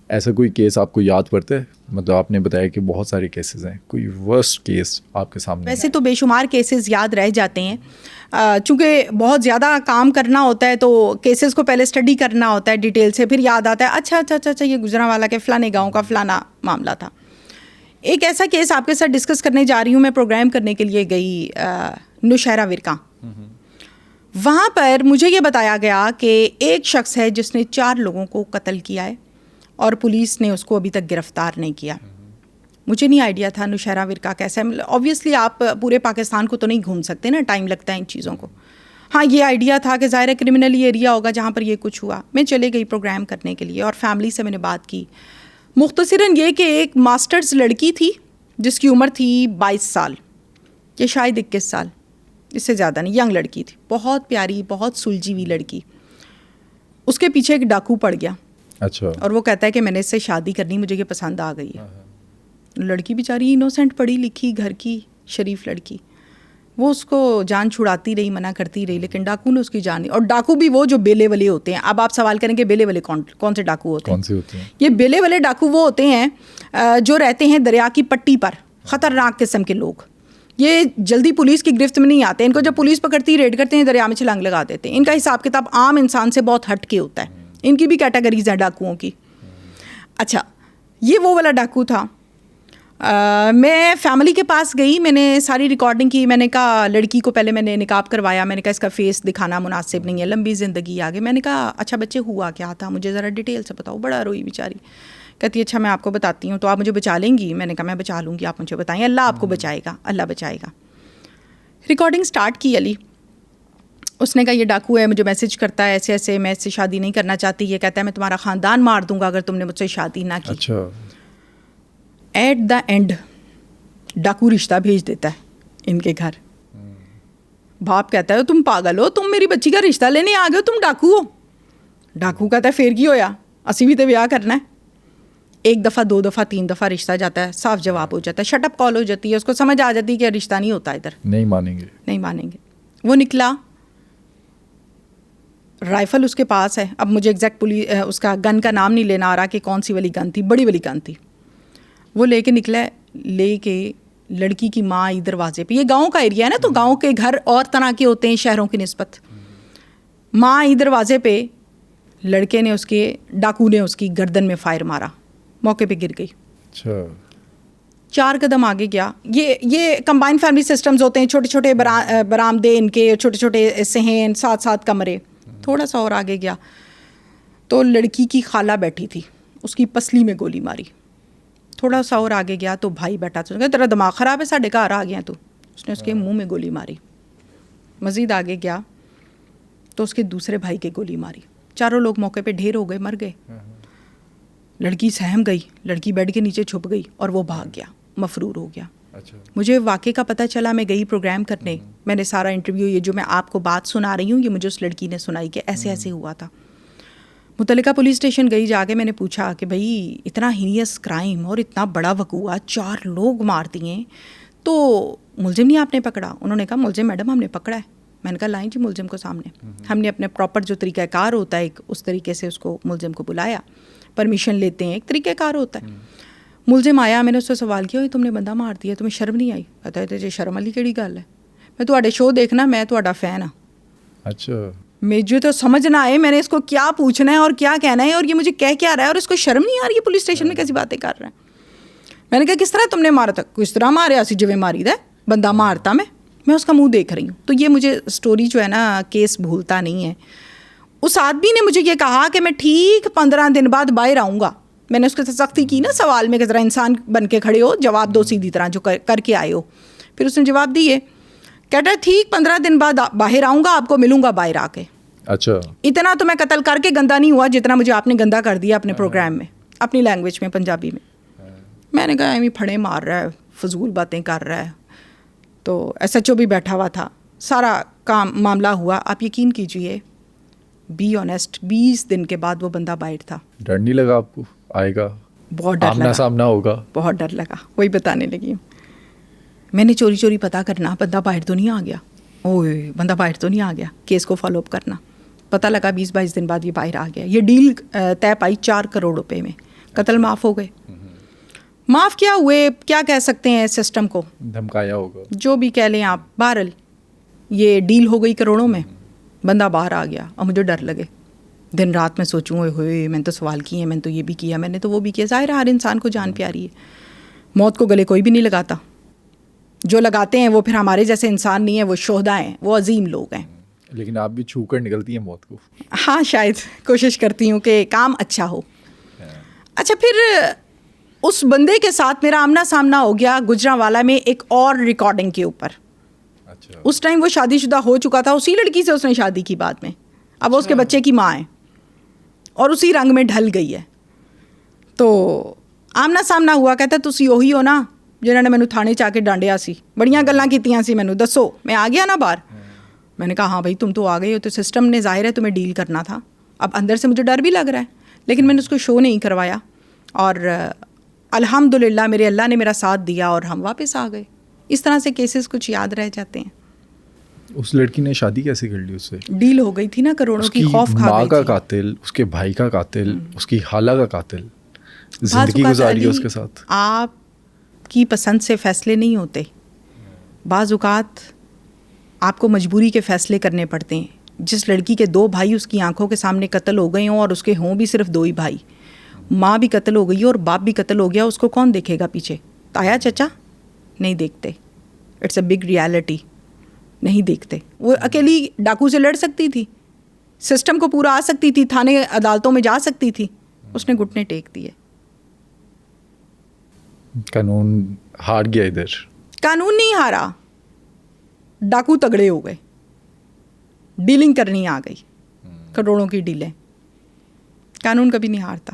ایسا کوئی کیس آپ کو یاد پڑتا ہے؟ مطلب آپ نے بتایا کہ بہت سارے کیسز ہیں، کوئی ورسٹ کیس آپ کے سامنے؟ ویسے تو بے شمار کیسز یاد رہ جاتے ہیں، چونکہ بہت زیادہ کام کرنا ہوتا ہے تو کیسز کو پہلے اسٹڈی کرنا ہوتا ہے ڈیٹیل سے، پھر یاد آتا ہے اچھا یہ گجرا والا کے فلانے گاؤں کا فلانا معاملہ تھا. ایک ایسا کیس آپ کے ساتھ ڈسکس کرنے جا رہی ہوں. میں پروگرام کرنے کے لیے گئی نوشہرہ ورکا. وہاں پر مجھے یہ بتایا گیا کہ ایک شخص ہے جس نے 4 لوگوں کو قتل کیا ہے اور پولیس نے اس کو ابھی تک گرفتار نہیں کیا. مجھے نہیں آئیڈیا تھا نوشہرہ ورکا کیسا ہے. اوبویسلی آپ پورے پاکستان کو تو نہیں گھوم سکتے نا، ٹائم لگتا ہے ان چیزوں کو. ہاں یہ آئیڈیا تھا کہ ظاہر ہے کرمنل ایریا ہوگا جہاں پر یہ کچھ ہوا. میں چلے گئی پروگرام کرنے کے لیے اور فیملی سے میں نے بات کی. مختصراً یہ کہ ایک ماسٹرز لڑکی تھی جس کی عمر تھی 22 سال یا شاید 21 سال، اس سے زیادہ نہیں، ینگ لڑکی تھی، بہت پیاری، بہت سلجھی ہوئی لڑکی. اس کے پیچھے ایک ڈاکو پڑ گیا. اچھا. اور وہ کہتا ہے کہ میں نے اس سے شادی کرنی، مجھے یہ پسند آ گئی ہے. لڑکی بیچاری انوسینٹ، پڑھی لکھی گھر کی شریف لڑکی، وہ اس کو جان چھڑاتی رہی، منع کرتی رہی، لیکن ڈاکو نے اس کی جان. اور ڈاکو بھی وہ جو بیلے والے ہوتے ہیں. اب آپ سوال کریں کہ بیلے والے کون سے ڈاکو ہوتے ہیں؟ کون سے ہوتے ہیں؟ یہ بیلے والے ڈاکو وہ ہوتے ہیں جو رہتے ہیں دریا کی پٹی پر، خطرناک قسم کے لوگ. یہ جلدی پولیس کی گرفت میں نہیں آتے. ان کو جب پولیس پکڑتی ریڈ کرتے ہیں دریا میں چھلانگ لگا دیتے ہیں. ان کا حساب کتاب عام انسان سے بہت ہٹ کے ہوتا ہے. ان کی بھی کیٹیگریز ہیں ڈاکوؤں کی. اچھا یہ وہ والا ڈاکو تھا. میں فیملی کے پاس گئی، میں نے ساری ریکارڈنگ کی. میں نے کہا لڑکی کو پہلے میں نے نقاب کروایا. میں نے کہا اس کا فیس دکھانا مناسب نہیں ہے، لمبی زندگی آگے. میں نے کہا اچھا بچے ہوا کیا تھا، مجھے ذرا ڈیٹیل سے بتاؤ. بڑا روئی بیچاری. کہتی ہے اچھا میں آپ کو بتاتی ہوں، تو آپ مجھے بچا لیں گی؟ میں نے کہا میں بچا لوں گی، آپ مجھے بتائیں. اللہ آپ کو بچائے گا، اللہ بچائے گا. ریکارڈنگ سٹارٹ کی علی. اس نے کہا یہ ڈاکو ہے، مجھے میسج کرتا ہے ایسے ایسے، میں اس سے شادی نہیں کرنا چاہتی. یہ کہتا ہے میں تمہارا خاندان مار دوں گا اگر تم نے مجھ سے شادی نہ کی. اچھا. ایٹ دا اینڈ ڈاکو رشتہ بھیج دیتا ہے ان کے گھر. باپ کہتا ہے تم پاگل ہو، تم میری بچی کا رشتہ لینے آ گئے ہو، تم ڈاکو ہو. ڈاکو کہتا ہے پھر کی ہویا، اسی بھی تو بیاہ کرنا ہے. 1 دفعہ 2 دفعہ 3 دفعہ رشتہ جاتا ہے، صاف جواب ہو جاتا ہے، شٹ اپ کال ہو جاتی ہے. اس کو سمجھ آ جاتی ہے کہ رشتہ نہیں ہوتا ادھر، نہیں مانیں گے، نہیں مانیں گے. وہ نکلا، رائفل اس کے پاس ہے. اب مجھے ایگزیکٹ اس کا گن کا نام نہیں لینا آ رہا کہ کون سی والی گن تھی، بڑی والی گن تھی. وہ لے کے نکلا، لے کے لڑکی کی ماں آئی دروازے پہ. یہ گاؤں کا ایریا ہے نا، تو گاؤں کے گھر اور طرح کے ہوتے ہیں شہروں کی نسبت. ماں آئی دروازے پہ، لڑکے نے ڈاکو نے اس کی گردن میں فائر مارا، موقع پہ گر گئی. اچھا. 4 قدم آگے گیا. یہ کمبائن فیملی سسٹمز ہوتے ہیں، چھوٹے چھوٹے برآمدے ان کے، چھوٹے چھوٹے صحن، 7 کمرے. تھوڑا سا اور آگے گیا تو لڑکی کی خالہ بیٹھی تھی، اس کی پسلی میں گولی ماری. تھوڑا سا اور آگے گیا تو بھائی بیٹھا تھا. تیرا دماغ خراب ہے، ساڈے گھر آ گیا تو. اس نے اس کے منہ میں گولی ماری. مزید آگے گیا تو اس کے دوسرے بھائی کے گولی ماری. 4 لوگ موقع پہ ڈھیر ہو گئے، مر گئے. لڑکی سہم گئی، لڑکی بیڈ کے نیچے چھپ گئی اور وہ بھاگ گیا، مفرور ہو گیا. مجھے واقعے کا پتہ چلا، میں گئی پروگرام کرنے. میں نے سارا انٹرویو، یہ جو میں آپ کو بات سنا رہی ہوں، یہ مجھے اس لڑکی نے سنائی کہ ایسے ایسے ہوا تھا. متعلقہ پولیس اسٹیشن گئی، جا کے میں نے پوچھا کہ بھائی اتنا ہینیس کرائم اور اتنا بڑا وقوع، 4 لوگ مار دیے، تو ملزم نہیں آپ نے پکڑا؟ انہوں نے کہا ملزم میڈم ہم نے پکڑا ہے. میں نے کہا لائیں جی ملزم کو سامنے. ہم نے اپنے پراپر جو طریقہ کار ہوتا ہے اس طریقے سے اس کو ملزم کو بلایا، پرمیشن لیتے ہیں، ایک طریقہ کار ہوتا ہے. ملزم آیا، میں نے اس سے سوال کیا تم نے بندہ مار دیا، تمہیں شرم نہیں آئی؟ کہتا ہے جی شرم والی کیڑی گل ہے، میں تواڈے شو دیکھنا، میں تواڈا فین ہاں. اچھا. مجھے تو سمجھ نہ آئے میں نے اس کو کیا پوچھنا ہے اور کیا کہنا ہے، اور یہ مجھے کہہ کیا رہا ہے، اور اس کو شرم نہیں آ رہی ہے پولیس اسٹیشن میں کیسی باتیں کر رہا ہے. میں نے کہا کس طرح تم نے مارا تھا؟ کس طرح ماریا سی جویں ماری دا بندہ مارتا. میں اس کا منہ دیکھ رہی ہوں. تو یہ مجھے اسٹوری جو ہے نا، کیس بھولتا نہیں ہے. اس آدمی نے مجھے یہ کہا کہ میں ٹھیک 15 دن بعد باہر آؤں گا. میں نے اس کے ساتھ سختی کی نا سوال میں کہ ذرا انسان بن کے کھڑے ہو، جواب دو سیدھی طرح جو کر کے آئے ہو. پھر اس نے جواب دیے، کہتا ہے ٹھیک 15 دن بعد باہر آؤں گا، آپ کو ملوں گا باہر آ کے. اچھا. اتنا تو میں قتل کر کے گندا نہیں ہوا جتنا مجھے آپ نے گندا کر دیا اپنے پروگرام میں، اپنی لینگویج میں، پنجابی میں. میں نے کہا ایویں پھڑے مار رہا ہے، فضول باتیں کر رہا ہے. تو ایس ایچ او بھی بیٹھا ہوا تھا. سارا کام معاملہ ہوا. آپ یقین کیجئے، بی آنیسٹ، 20 دن کے بعد وہ بندہ باہر تھا. ڈر نہیں لگا آپ کو؟ آئے گا، بہت ڈر لگا، آمنا سامنا ہوگا. بہت ڈر لگا. وہی بتانے لگی ہوں. میں نے چوری چوری پتہ کرنا، بندہ باہر تو نہیں آ گیا، اوے بندہ باہر تو نہیں آ گیا. کیس کو فالو اپ کرنا، پتہ لگا 20-22 دن بعد یہ باہر آ گیا. یہ ڈیل طے پائی 4 کروڑ روپے میں. قتل معاف ہو گئے. معاف کیا ہوئے, کیا کہہ سکتے ہیں سسٹم کو, دھمکایا ہوگا, جو بھی کہہ لیں آپ. بہرحال یہ ڈیل ہو گئی کروڑوں میں, بندہ باہر آ گیا. اور مجھے ڈر لگے, دن رات میں سوچوں ہوئے میں نے تو سوال کیے ہیں, میں نے تو یہ بھی کیا, میں نے تو وہ بھی کیا. ظاہر ہے ہر انسان کو جان پیاری ہے, موت کو گلے کوئی بھی نہیں لگاتا. جو لگاتے ہیں وہ پھر ہمارے جیسے انسان نہیں ہیں, وہ شہداء ہیں, وہ عظیم لوگ ہیں. لیکن آپ بھی چھو کر نکلتی ہیں موت کو. ہاں شاید کوشش کرتی ہوں کہ کام اچھا ہو. اچھا, پھر اس بندے کے ساتھ میرا آمنا سامنا ہو گیا گجرانوالا میں ایک اور ریکارڈنگ کے اوپر. اس ٹائم وہ شادی شدہ ہو چکا تھا, اسی لڑکی سے اس نے شادی کی بعد میں. اب وہ اس کے بچے کی ماں ہے اور اسی رنگ میں ڈھل گئی ہے. تو آمنا سامنا ہوا, کہتا تسی وہی ہو نا جنہوں نے مینوں تھانے چا کے ڈانڈیا سی, بڑیاں گلاں کیتیاں سی مینوں, دسو میں آ گیا نا باہر. میں نے کہا ہاں بھائی تم تو آ گئے ہو, تو سسٹم نے ظاہر ہے تمہیں ڈیل کرنا تھا. اب اندر سے مجھے ڈر بھی لگ رہا ہے, لیکن میں نے اس کو شو نہیں کروایا, اور الحمدللہ میرے اللہ نے میرا ساتھ دیا اور ہم واپس آ گئے. اس طرح سے کیسز کچھ یاد رہ جاتے ہیں. اس لڑکی نے شادی کیسے کر لی اس سے؟ ڈیل ہو گئی تھی نا کروڑوں کی, خوف کھا گئی تھی. ماں کا قاتل, اس کے بھائی کا قاتل, اس کی خالہ کا قاتل, زندگی گزاری ہے اس کے ساتھ. آپ کی پسند سے فیصلے نہیں ہوتے, بعض اوقات آپ کو مجبوری کے فیصلے کرنے پڑتے ہیں. جس لڑکی کے 2 بھائی اس کی آنکھوں کے سامنے قتل ہو گئے ہوں, اور اس کے ہوں بھی صرف 2 ہی بھائی, ماں بھی قتل ہو گئی اور باپ بھی قتل ہو گیا, اس کو کون دیکھے گا پیچھے؟ تایا چچا نہیں دیکھتے. اٹس اے بگ ریالٹی, نہیں دیکھتے. وہ اکیلی ڈاکو سے لڑ سکتی تھی, سسٹم کو پورا آ سکتی تھی, تھانے عدالتوں میں جا سکتی تھی, اس نے گھٹنے ٹیک دیے. قانون ہار گیا ادھر. قانون نہیں ہارا, ڈاکو تگڑے ہو گئے, ڈیلنگ کرنی آ گئی, کروڑوں کی ڈیلیں. قانون کبھی نہیں ہارتا.